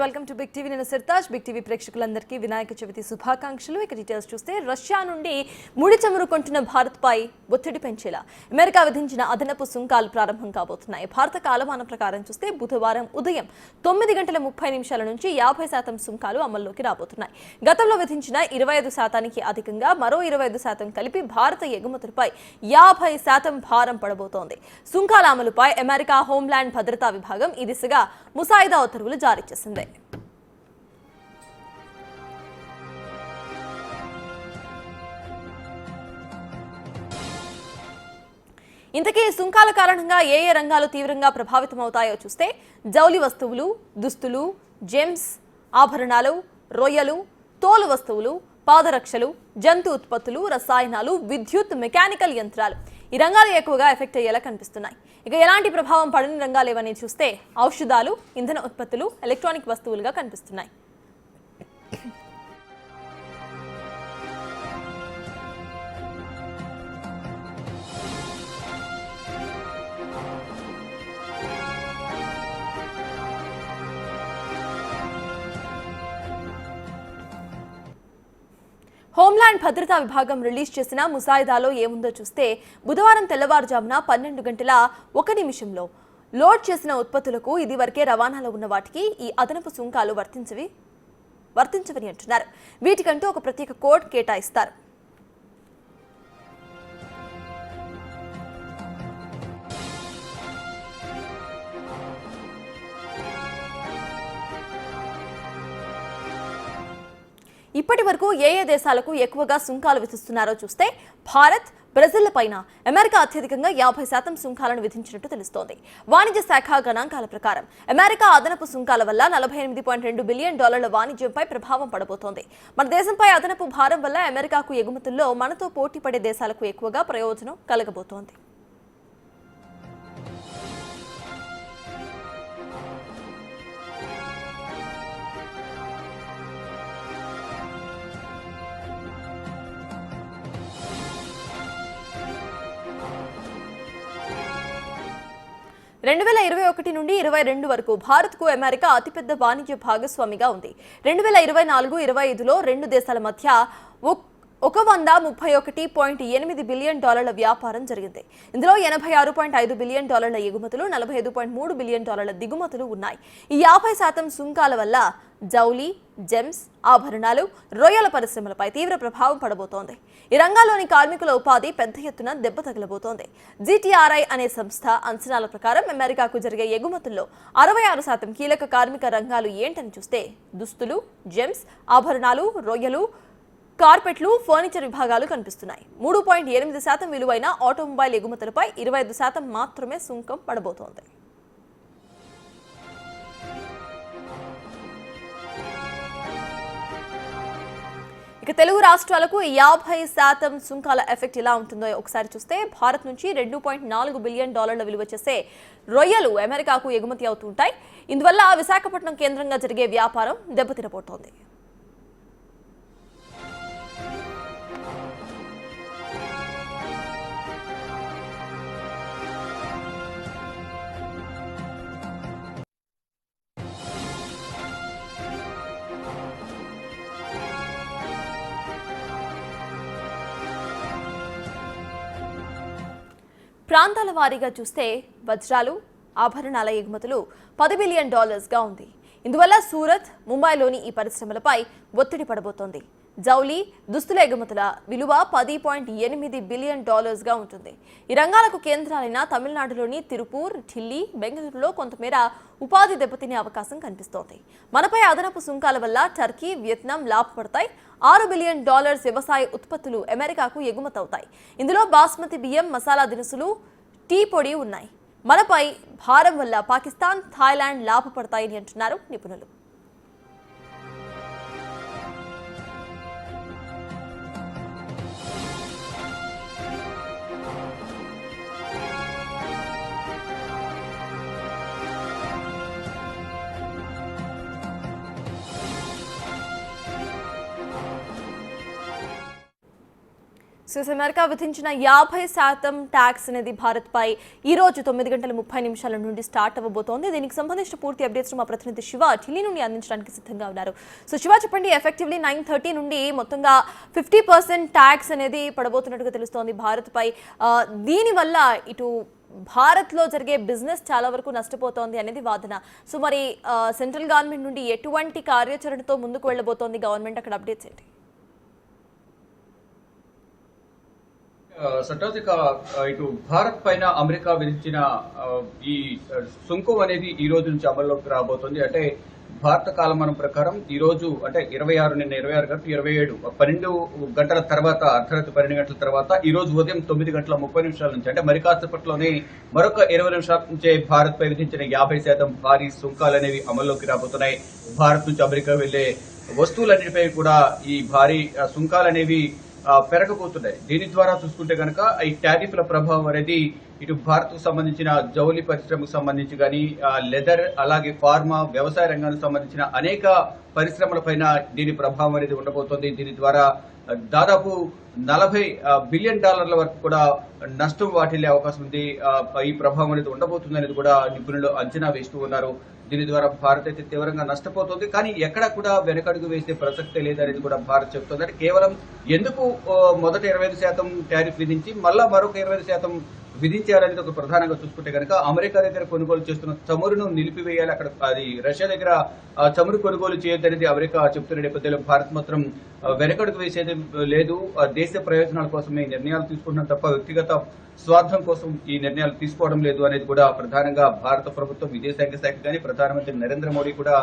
Welcome to big TV. నేను Sirtaj. Big TV ప్రేక్షకులందరికీ వినాయక చవితి శుభాకాంక్షలు. ఇక డీటెయిల్స్ చూస్తే రష్యా నుండి ముడి చమురు కొంటున్న భారత్పై ఒత్తిడి పెంచేలా అమెరికా విధించిన అదనపు సుంకాలు ప్రారంభం కాబోతున్నాయి. భారత కాలమానం ప్రకారం చూస్తే బుధవారం ఉదయం 9:30 నుంచి 50% సుంకాలు అమల్లోకి రాబోతున్నాయి. గతంలో విధించిన 25% అధికంగా మరో 25% కలిపి భారత ఎగుమతులపై 50% భారం పడబోతోంది. సుంకాల అమలుపై అమెరికా హోంల్యాండ్ భద్రతా విభాగం ఈ దిశగా ముసాయిదా ఉత్తర్వులు జారీ చేసింది. ఇంతకీ సుంకాల కారణంగా ఏ రంగాలు తీవ్రంగా ప్రభావితమవుతాయో చూస్తే జౌలి వస్తువులు, దుస్తులు, జెమ్స్, ఆభరణాలు, రొయ్యలు, తోలు వస్తువులు, పాదరక్షలు, జంతు ఉత్పత్తులు, రసాయనాలు, విద్యుత్, మెకానికల్ యంత్రాలు ఈ రంగాలు ఎక్కువగా ఎఫెక్ట్ అయ్యేలా కనిపిస్తున్నాయి. ఇక ఎలాంటి ప్రభావం పడని రంగాలు ఏవని చూస్తే ఔషధాలు, ఇంధన ఉత్పత్తులు, ఎలక్ట్రానిక్ వస్తువులుగా కనిపిస్తున్నాయి. హోంల్యాండ్ భద్రతా విభాగం రిలీజ్ చేసిన ముసాయిదాలో ఏముందో చూస్తే బుధవారం తెల్లవారుజామున 12:01 లోడ్ చేసిన ఉత్పత్తులకు ఇదివరకే రవాణాలో ఉన్న వాటికి ఈ అదనపు సుంకాలు వర్తించవని అంటున్నారు. వీటికంటూ ఒక ప్రత్యేక కోడ్ కేటాయిస్తారు. ఇప్పటి వరకు ఏ దేశాలకు ఎక్కువగా సుంకాలు విధిస్తున్నారో చూస్తే భారత్, బ్రెజిల్ పైన అమెరికా అత్యధికంగా 50% సుంకాలను విధించినట్టు తెలుస్తోంది. వాణిజ్య శాఖ గణాంకాల ప్రకారం అమెరికా అదనపు సుంకాల వల్ల $48.2 బిలియన్ వాణిజ్యంపై ప్రభావం పడబోతోంది. మన దేశంపై అదనపు భారం వల్ల అమెరికాకు ఎగుమతుల్లో మనతో పోటీ పడే దేశాలకు ఎక్కువగా ప్రయోజనం కలగబోతోంది. రెండు 2021 నుండి 2022 వరకు భారత్కు అమెరికా అతిపెద్ద వాణిజ్య భాగస్వామిగా ఉంది. 2024-25లో రెండు దేశాల మధ్య $131.8 బిలియన్ వ్యాపారం జరిగింది. ఇందులో $86.5 బిలియన్ ఎగుమతులు, $45.3 బిలియన్ దిగుమతులు ఉన్నాయి. ఈ 50% సుంకాల వల్ల జౌలి, జెమ్స్, ఆభరణాలు, రొయ్యల పరిశ్రమలపై తీవ్ర ప్రభావం పడబోతోంది. ఈ రంగాల్లోని కార్మికుల ఉపాధి పెద్ద ఎత్తున దెబ్బ తగలబోతోంది. GTRI అనే సంస్థ అంచనాల ప్రకారం అమెరికాకు జరిగే ఎగుమతుల్లో 66% కీలక కార్మిక రంగాలు ఏంటని చూస్తే దుస్తులు, జెమ్స్, ఆభరణాలు, రొయ్యలు, కార్పెట్లు, ఫర్నిచర్ విభాగాలు కనిపిస్తున్నాయి. 3.8% విలువైన ఆటోమొబైల్ ఎగుమతులపై 25% మాత్రమే సుంకం పడబోతోంది. ఇక తెలుగు రాష్ట్రాలకు 50% సుంకాల ఎఫెక్ట్ ఎలా ఉంటుందో ఒకసారి చూస్తే భారత్ నుంచి $2.4 బిలియన్ విలువ చేసే రొయ్యలు అమెరికాకు ఎగుమతి అవుతుంటాయి. ఇందువల్ల విశాఖపట్నం కేంద్రంగా జరిగే వ్యాపారం దెబ్బతినబోతోంది. ప్రాంతాల వారీగా చూస్తే వజ్రాలు, ఆభరణాల ఎగుమతులు $10 బిలియన్ గా ఉంది. ఇందువల్ల సూరత్, ముంబైలోని ఈ పరిశ్రమలపై ఒత్తిడి పడబోతోంది. జౌలి, దుస్తుల ఎగుమతుల విలువ $10.8 బిలియన్ గా ఉంటుంది. ఈ రంగాలకు కేంద్రాలైన తమిళనాడులోని తిరుపూర్, ఢిల్లీ, బెంగళూరులో కొంతమేర ఉపాధి దెబ్బతినే అవకాశం కనిపిస్తోంది. మనపై అదనపు సుంకాల వల్ల టర్కీ, వియత్నాం లాభపడతాయి. $6 బిలియన్ వ్యవసాయ ఉత్పత్తులు అమెరికాకు ఎగుమతవుతాయి. ఇందులో బాస్మతి బియ్యం, మసాలా దినుసులు, టీ పొడి ఉన్నాయి. మనపై భారం వల్ల పాకిస్తాన్, థాయిలాండ్ లాభపడతాయని అంటున్నారు నిపుణులు. అమెరికా విధించిన 50% ట్యాక్స్ అనేది భారత్ పై ఈ రోజు 9:30 నుండి స్టార్ట్ అవ్వబోతోంది. దీనికి సంబంధించిన పూర్తి అప్డేట్స్ మా ప్రతినిధి శివ ఢిల్లీ నుండి అందించడానికి సిద్ధంగా ఉన్నారు. సో శివ, చెప్పండి, ఎఫెక్టివ్లీ 9:30 నుండి మొత్తంగా 50% ట్యాక్స్ అనేది పడబోతున్నట్టుగా తెలుస్తోంది భారత్ పై. దీనివల్ల ఇటు భారత్లో జరిగే బిజినెస్ చాలా వరకు నష్టపోతోంది అనేది వాదన. సో మరి సెంట్రల్ గవర్నమెంట్ నుండి ఎటువంటి కార్యాచరణతో ముందుకు వెళ్ళబోతోంది గవర్నమెంట్, అక్కడ అప్డేట్స్ ఏంటి? సటాజిక ఇటు భారత్ పైన అమెరికా విధించిన ఈ సుంకం అనేది ఈ రోజు నుంచి అమల్లోకి రాబోతుంది. అంటే భారత కాలమానం ప్రకారం ఈ రోజు అంటే 26 నిన్న 26 గంటలు 27 12 గంటల తర్వాత అర్ధరాత్రి 12 గంటల తర్వాత ఈ రోజు ఉదయం 9:30 నుంచి అంటే మరి కాసేపట్లోనే మరొక 20 నిమిషాల నుంచే భారత్ పై విధించిన 50% భారీ సుంకాలు అనేవి అమల్లోకి రాబోతున్నాయి. భారత్ నుంచి అమెరికా వెళ్లే వస్తువులన్నిటిపై కూడా ఈ భారీ సుంకాలు అనేవి పెరగబోతున్నాయి. దీని ద్వారా చూసుకుంటే కనుక ఈ టారిఫ్ల ప్రభావం అనేది ఇటు భారత్ కు సంబంధించిన జౌళి పరిశ్రమకు సంబంధించి కానీ లెదర్, అలాగే ఫార్మా, వ్యవసాయ రంగానికి సంబంధించిన అనేక పరిశ్రమలపైన దీని ప్రభావం అనేది ఉండబోతోంది. దీని ద్వారా దాదాపు $40 బిలియన్ వరకు కూడా నష్టం వాటిల్లే అవకాశం ఉంది. ఈ ప్రభావం అనేది ఉండబోతుంది అనేది కూడా నిపుణులు అంచనా వేస్తూ ఉన్నారు. దీని ద్వారా భారత్ అయితే తీవ్రంగా నష్టపోతుంది. కానీ ఎక్కడా కూడా వెనకడుగు వేసే ప్రసక్తే లేదనేది కూడా భారత్ చెబుతోంది. అంటే కేవలం ఎందుకు మొదట 25% టారిఫ్ విధించి మళ్ళా మరొక 25% విధించారనేది ఒక ప్రధానంగా చూసుకుంటే కనుక అమెరికా దగ్గర కొనుగోలు చేస్తున్న చమురును నిలిపివేయాలి, అక్కడ అది రష్యా దగ్గర చమురు కొనుగోలు చేయొద్దనేది అమెరికా చెబుతున్న నేపథ్యంలో భారత్ మాత్రం వెనకడుగు వేసేది లేదు. దేశ ప్రయోజనాల కోసమే నిర్ణయాలు తీసుకుంటున్నాం తప్ప వ్యక్తిగత స్వార్థం కోసం ఈ నిర్ణయాలు తీసుకోవడం లేదు అనేది కూడా ప్రధానంగా భారత ప్రభుత్వం విదేశాంగ శాఖ కానీ ప్రధానమంత్రి నరేంద్ర మోడీ కూడా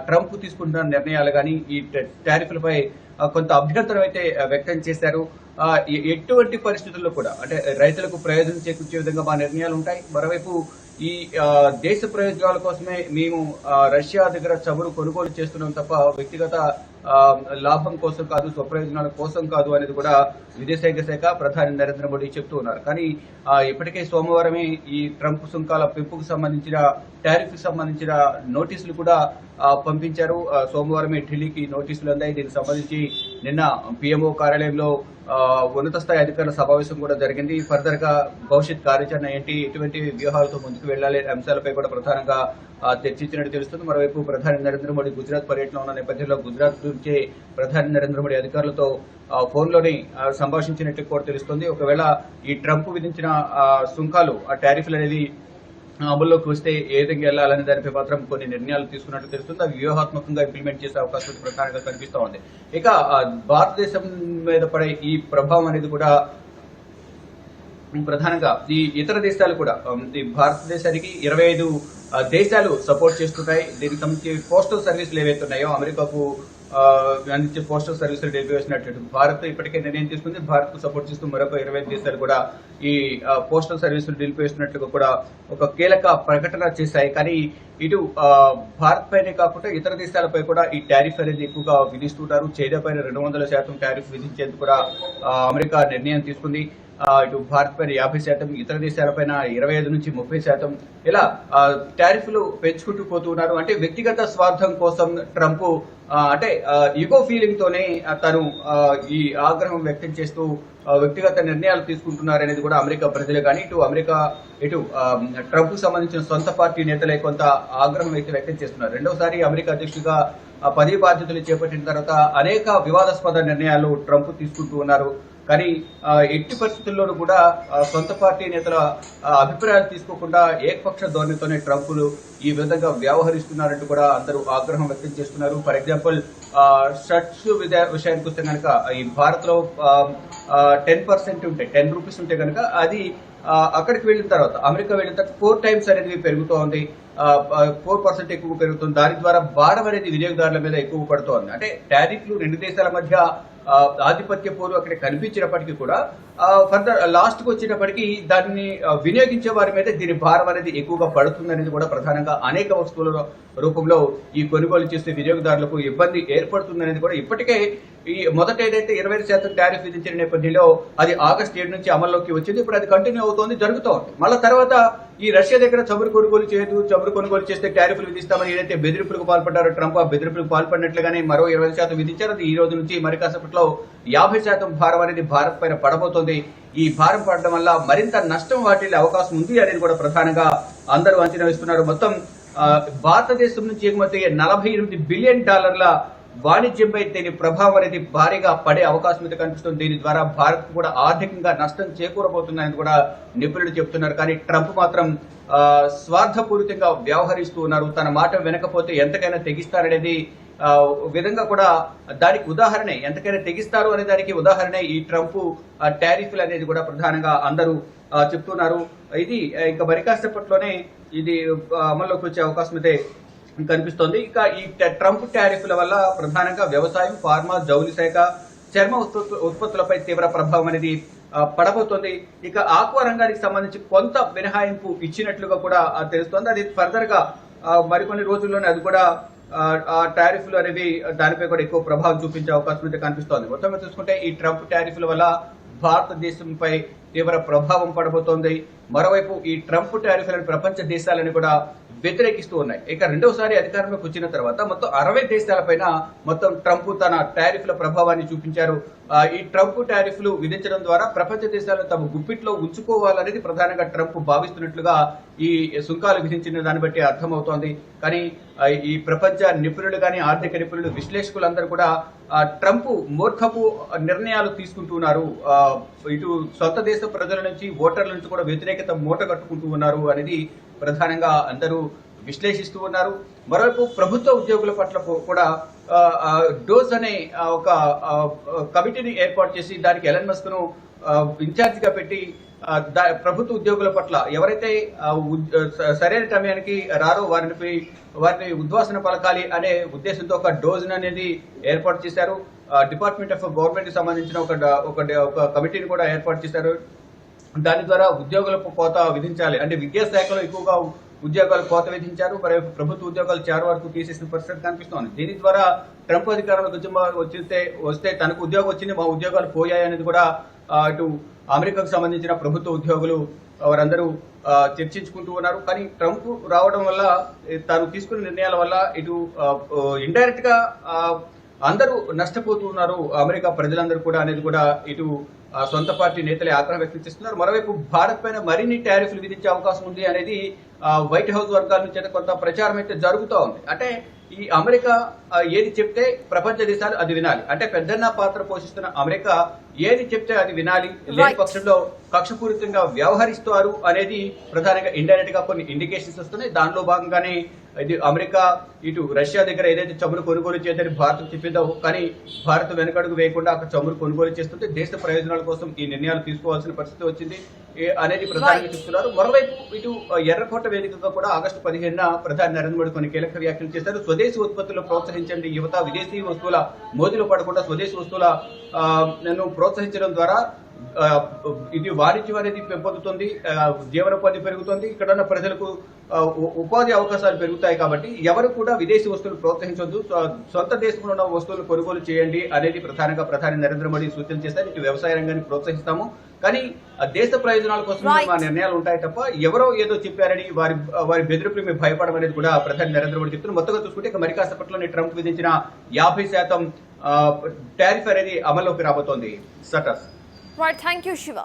ట్రంప్ తీసుకుంటున్న నిర్ణయాలు కానీ ఈ టారిఫ్లపై కొంత అభ్యంతరం అయితే వ్యక్తం చేశారు. ఎటువంటి పరిస్థితుల్లో కూడా అంటే రైతులకు ప్రయోజనం చేకూర్చే విధంగా మా నిర్ణయాలు ఉంటాయి. మరోవైపు ఈ దేశ ప్రయోజనాల కోసమే మేము రష్యా దగ్గర చమురు కొనుగోలు చేస్తున్నాం తప్ప వ్యక్తిగత లాభం కోసం కాదు, స్వప్రయోజనాల కోసం కాదు అనేది కూడా విదేశాంగ శాఖ ప్రధాని నరేంద్ర మోడీ చెప్తూ ఉన్నారు. కానీ ఇప్పటికే సోమవారమే ఈ ట్రంప్ సుంకాల పెంపుకు సంబంధించిన టారిఫ్ కి సంబంధించిన నోటీసులు కూడా పంపించారు. సోమవారమే ఢిల్లీకి నోటీసులు అందాయి. దీనికి సంబంధించి నిన్న పిఎంఓ కార్యాలయంలో ఉన్నత స్థాయి అధికారుల సమావేశం కూడా జరిగింది. ఫర్దర్ గా భవిష్యత్ కార్యాచరణ ఏంటి, ఎటువంటి వ్యూహాలతో ముందుకు వెళ్లాలి అంశాలపై కూడా ప్రధానంగా చర్చించినట్టు తెలుస్తుంది. మరోవైపు ప్రధాని నరేంద్ర మోడీ గుజరాత్ పర్యటన ఉన్న నేపథ్యంలో గుజరాత్ నుంచే ప్రధాని నరేంద్ర మోడీ అధికారులతో ఫోన్లోనే సంభాషించినట్టు కూడా తెలుస్తుంది. ఒకవేళ ఈ ట్రంప్ విధించిన సుంకాలు ఆ టారిఫ్లు అనేది అమల్లోకి వస్తే ఏ విధంగా వెళ్లాలనే దానిపై మాత్రం కొన్ని నిర్ణయాలు తీసుకున్నట్టు తెలుస్తుంది. అవి వ్యూహాత్మకంగా ఇంప్లిమెంట్ చేసే అవకాశం ప్రధానంగా కనిపిస్తూ ఉంది. ఇక భారతదేశం మీద పడే ఈ ప్రభావం అనేది కూడా ప్రధానంగా ఈ ఇతర దేశాలు కూడా ఈ భారతదేశానికి 25 దేశాలు సపోర్ట్ చేస్తున్నాయి. దీనికి సంబంధించి పోస్టల్ సర్వీసులు ఏవైతే ఉన్నాయో అమెరికాకు అందించే పోస్టల్ సర్వీసులు నిలిపివేసినట్టు భారత్ ఇప్పటికే నిర్ణయం తీసుకుంది. భారత్ కు సపోర్ట్ చేస్తూ మరొక 25 దేశాలు కూడా ఈ పోస్టల్ సర్వీసులు నిలిపివేసినట్లుగా కూడా ఒక కీలక ప్రకటన చేశాయి. కానీ ఇటు భారత్ పైనే కాకుండా ఇతర దేశాలపై కూడా ఈ టారిఫ్ అనేది ఎక్కువగా విధిస్తుంటారు. చైనా పైన 200% టారిఫ్ విధించేందుకు కూడా అమెరికా నిర్ణయం తీసుకుంది. ఇటు భారత్ పైన 50%, ఇతర దేశాలపైన 25 నుంచి 30% ఇలా టారిఫ్లు పెంచుకుంటూ పోతూ ఉన్నారు. అంటే వ్యక్తిగత స్వార్థం కోసం ట్రంప్ అంటే ఈగో ఫీలింగ్ తోనే తను ఈ ఆగ్రహం వ్యక్తం చేస్తూ వ్యక్తిగత నిర్ణయాలు తీసుకుంటున్నారనేది కూడా అమెరికా ప్రజలు కానీ ఇటు ట్రంప్ కు సంబంధించిన సొంత పార్టీ నేతలే కొంత ఆగ్రహం అయితే వ్యక్తం చేస్తున్నారు. రెండోసారి అమెరికా అధ్యక్షుడిగా పదవి బాధ్యతలు చేపట్టిన తర్వాత అనేక వివాదాస్పద నిర్ణయాలు ట్రంప్ తీసుకుంటూ ఉన్నారు. కానీ ఎట్టి పరిస్థితుల్లోనూ కూడా సొంత పార్టీ నేతల అభిప్రాయాలు తీసుకోకుండా ఏకపక్ష ధోరణితోనే ట్రంప్లు ఈ విధంగా వ్యవహరిస్తున్నారంటూ కూడా అందరూ ఆగ్రహం వ్యక్తం చేస్తున్నారు. ఫర్ ఎగ్జాంపుల్ షర్ట్స్ విషయానికి వస్తే కనుక ఈ భారత్ లో 10% ఉంటే 10 రూపీస్ ఉంటే కనుక అది అక్కడికి వెళ్ళిన తర్వాత అమెరికా వెళ్ళిన తర్వాత 4 times అనేది పెరుగుతోంది. 4% ఎక్కువ పెరుగుతుంది. దాని ద్వారా భారం అనేది వినియోగదారుల మీద ఎక్కువ పడుతోంది. అంటే టారిఫ్లు రెండు దేశాల మధ్య ఆధిపత్య పోరు అక్కడ కనిపించినప్పటికీ కూడా ఫర్దర్ లాస్ట్ కు వచ్చేటప్పటికి దాన్ని వినియోగించే వారి మీద దీని భారం అనేది ఎక్కువగా పడుతుంది అనేది కూడా ప్రధానంగా అనేక వస్తువుల రూపంలో ఈ కొనుగోలు చేసే వినియోగదారులకు ఇబ్బంది ఏర్పడుతుంది అనేది కూడా ఇప్పటికే ఈ మొదట ఏదైతే 25% టారిఫ్ విధించిన నేపథ్యంలో అది ఆగస్టు 7 నుంచి అమల్లోకి వచ్చింది. ఇప్పుడు అది కంటిన్యూ అవుతోంది, జరుగుతూ ఉంది. మళ్ళీ తర్వాత ఈ రష్యా దగ్గర చమురు కొనుగోలు చేయదు, చమురు కొనుగోలు చేస్తే టారిఫ్లు విధిస్తామని ఏదైతే బెదిరింపులకు పాల్పడ్డారో ట్రంప్, ఆ బెదిరింపులకు పాల్పడినట్లుగానే మరో 20% విధించారు. అది ఈ రోజు నుంచి మరి కాసేపట్లో 50% భారం అనేది భారత్ పైన పడబోతోంది. ఈ భారం పడడం వల్ల మరింత నష్టం వాటిల్లే అవకాశం ఉంది అనేది కూడా ప్రధానంగా అందరూ అంచనా వేస్తున్నారు. మొత్తం భారతదేశం నుంచి ఎగుమతి $48 బిలియన్ వాణిజ్యంపై దీని ప్రభావం అనేది భారీగా పడే అవకాశం అయితే కనిపిస్తుంది. దీని ద్వారా భారత్ కూడా ఆర్థికంగా నష్టం చేకూరబోతుందని కూడా నిపుణులు చెబుతున్నారు. కానీ ట్రంప్ మాత్రం స్వార్థపూరితంగా వ్యవహరిస్తూ ఉన్నారు. తన మాట వినకపోతే ఎంతకైనా తెగిస్తారనేది విధంగా కూడా దానికి ఉదాహరణ, ఎంతకైనా తెగిస్తారు అనే దానికి ఉదాహరణ ఈ ట్రంప్ టారిఫ్లు అనేది కూడా ప్రధానంగా అందరూ చెప్తున్నారు. ఇది ఇంకా మరి కాసేపట్లోనే ఇది అమల్లోకి వచ్చే అవకాశం అయితే కనిపిస్తోంది. ఇక ఈ ట్రంప్ టారిఫ్ల వల్ల ప్రధానంగా వ్యవసాయం, ఫార్మా, జౌళి శాఖ, చర్మ ఉత్పత్తులపై తీవ్ర ప్రభావం అనేది పడబోతోంది. ఇక ఆక్వా రంగానికి సంబంధించి కొంత మినహాయింపు ఇచ్చినట్లుగా కూడా తెలుస్తోంది. అది ఫర్దర్ గా మరికొన్ని రోజుల్లోనే అది కూడా ఆ టారిఫ్లు అనేవి దానిపై కూడా ఎక్కువ ప్రభావం చూపించే అవకాశం అయితే కనిపిస్తోంది. మొత్తం చూసుకుంటే ఈ ట్రంప్ టారిఫ్ల వల్ల భారతదేశంపై తీవ్ర ప్రభావం పడబోతోంది. మరోవైపు ఈ ట్రంప్ టారిఫ్లను ప్రపంచ దేశాలని కూడా వ్యతిరేకిస్తూ ఉన్నాయి. ఇక రెండవసారి అధికారంలోకి వచ్చిన తర్వాత మొత్తం 60 దేశాలపైన మొత్తం ట్రంప్ తన టారిఫ్ల ప్రభావాన్ని చూపించారు. ఈ ట్రంప్ టారిఫ్లు విధించడం ద్వారా ప్రపంచ దేశాలు తమ గుప్పిట్లో ఉంచుకోవాలనేది ప్రధానంగా ట్రంప్ భావిస్తున్నట్లుగా ఈ సుంకాలు విధించిన దాన్ని బట్టి అర్థమవుతోంది. కానీ ఈ ప్రపంచ నిపుణులు కానీ, ఆర్థిక నిపుణులు, విశ్లేషకులందరూ కూడా ట్రంప్ మూర్ఖపు నిర్ణయాలు తీసుకుంటున్నారు, ఇటు సొంత దేశ ప్రజల నుంచి, ఓటర్ల నుంచి కూడా వ్యతిరేకత మూట కట్టుకుంటూ ఉన్నారు అనేది ప్రధానంగా అందరూ విశ్లేషిస్తూ ఉన్నారు. మరోవైపు ప్రభుత్వ ఉద్యోగుల పట్ల కూడా డోస్ అనే ఒక కమిటీని ఏర్పాటు చేసి దానికి ఎలన్ మస్క్ ను ఇన్ఛార్జ్ గా పెట్టి ప్రభుత్వ ఉద్యోగుల పట్ల ఎవరైతే సరైన సమయానికి రారో వారిని ఉద్వాసన పలకాలి అనే ఉద్దేశంతో ఒక డోజ్ అనేది ఏర్పాటు చేశారు. డిపార్ట్మెంట్ ఆఫ్ గవర్నమెంట్ కి సంబంధించిన ఒక కమిటీని కూడా ఏర్పాటు చేశారు. దాని ద్వారా ఉద్యోగులకు కోత విధించాలి, అంటే విద్యాశాఖలో ఎక్కువగా ఉద్యోగాలు కోత విధించారు. మరి ప్రభుత్వ ఉద్యోగాలు చాలా వరకు తీసేసిన పరిస్థితి కనిపిస్తోంది. దీని ద్వారా ట్రంప్ అధికారంలోకి వస్తే తనకు ఉద్యోగం వచ్చింది, మా ఉద్యోగాలు పోయాయి అనేది కూడా ఇటు అమెరికాకు సంబంధించిన ప్రభుత్వ ఉద్యోగులు వారందరూ చర్చించుకుంటూ ఉన్నారు. కానీ ట్రంప్ రావడం వల్ల, తాను తీసుకున్న నిర్ణయాల వల్ల ఇటు ఇండైరెక్ట్ గా అందరూ నష్టపోతున్నారు, అమెరికా ప్రజలందరూ కూడా అనేది కూడా ఇటు సొంత పార్టీ నేతలే ఆగ్రహం వ్యక్తం చేస్తున్నారు. మరోవైపు భారత్ పైన మరిన్ని టారిఫ్లు విధించే అవకాశం ఉంది అనేది వైట్ హౌస్ వర్గాల నుంచి కొంత ప్రచారం అయితే జరుగుతూ ఉంది. అంటే ఈ అమెరికా ఏది చెప్తే ప్రపంచ దేశాలు అది వినాలి, అంటే పెద్దన్న పాత్ర పోషిస్తున్న అమెరికా ఏది చెప్తే అది వినాలి, లేని పక్షంలో కక్షపూరితంగా వ్యవహరిస్తారు అనేది ప్రధానంగా ఇండైరెక్ట్ గా కొన్ని ఇండికేషన్స్ వస్తున్నాయి. దానిలో భాగంగానే ఇది అమెరికా ఇటు రష్యా దగ్గర ఏదైతే చమురు కొనుగోలు చేద్దని భారత్ చెప్పిందో, కానీ భారత్ వెనకడుగు వేయకుండా అక్కడ చమురు కొనుగోలు చేస్తుంటే దేశ ప్రయోజనాల కోసం ఈ నిర్ణయాలు తీసుకోవాల్సిన పరిస్థితి వచ్చింది అనేది ప్రధానంగా చెప్తున్నారు. మరోవైపు ఇటు ఎర్రకోట వేదికగా కూడా ఆగస్టు 15న ప్రధాని నరేంద్ర మోడీ కొన్ని కీలక వ్యాఖ్యలు చేశారు. స్వదేశీ ఉత్పత్తులు ప్రోత్సహించండి, యువత విదేశీ వస్తువుల మోదీలో పడకుండా స్వదేశీ వస్తువుల ప్రోత్సహించడం ద్వారా ఇది వాణిజ్యం అనేది పెంపొందుతుంది, జీవనోపాధి పెరుగుతుంది, ఇక్కడ ఉన్న ప్రజలకు ఉపాధి అవకాశాలు పెరుగుతాయి. కాబట్టి ఎవరు కూడా విదేశీ వస్తువులు ప్రోత్సహించొద్దు, సొంత దేశంలో ఉన్న వస్తువులు కొనుగోలు చేయండి అనేది ప్రధానంగా ప్రధాని నరేంద్ర మోడీ సూచన చేశారు. ఇటు వ్యవసాయ రంగాన్ని ప్రోత్సహిస్తాము, కానీ దేశ ప్రయోజనాల కోసం మా నిర్ణయాలు ఉంటాయి తప్ప ఎవరో ఏదో చెప్పారని వారి బెదిరింపులు మేము భయపడడం అనేది కూడా ప్రధాని నరేంద్ర మోడీ చెప్తున్నారు. మొత్తంగా చూసుకుంటే ఇక మరి కాసేపట్లోనే ట్రంప్ విధించిన 50% టారిఫ్ అనేది అమల్లోకి రాబోతోంది. సటర్స్. Right, thank you, Shiva.